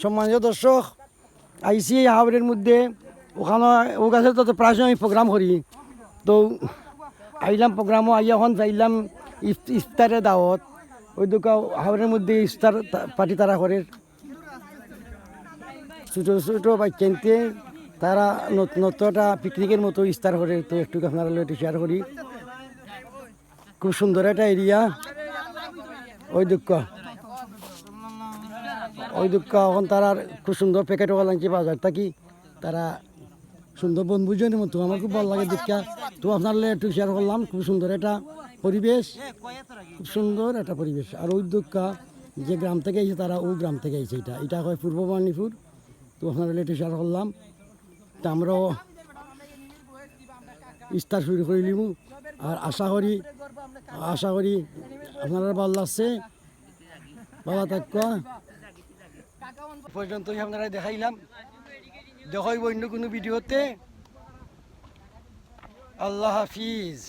সম্মানিত দর্শক, আইসি হাওড়ের মধ্যে ওখানে ও কাছে তো প্রায় সময় প্রোগ্রাম করি, তো আইলাম প্রোগ্রামও আইয়া এখন চাইলাম ইফতারের দাওয়াত। ওই দোকান হাওড়ের মধ্যে ইফতার পার্টি তারা করে, ছোটো ছোটো বাচ্চাতে তারা নতুনটা পিকনিকের মতো ইফতার করে। তো একটু আপনারা একটু শেয়ার করি। খুব সুন্দর একটা এরিয়া। ওই দুঃখ এখন তারা খুব সুন্দর প্যাকেট লাগছে বাজার থাকি, তারা সুন্দর বনভোজনের মতো আমার খুব ভালো লাগে দীক্ষা। তো আপনার একটু শেয়ার করলাম। খুব সুন্দর একটা পরিবেশ, খুব সুন্দর একটা পরিবেশ। আর ওই দুঃখা যে গ্রাম থেকে এসে তারা ওই গ্রাম থেকে এসে এটা হয় পূর্ব মেদিনীপুর। তো আপনারা একটু শেয়ার করলাম। তা আমরাও ইফতার শুরু করে নিব। আর আশা করি আপনারা ভালো লাগছে। ভালো থাকা পর্যন্তই আপনারা দেখাইলাম। দেখাইব অন্য কোনো ভিডিওতে। আল্লাহ হাফিজ।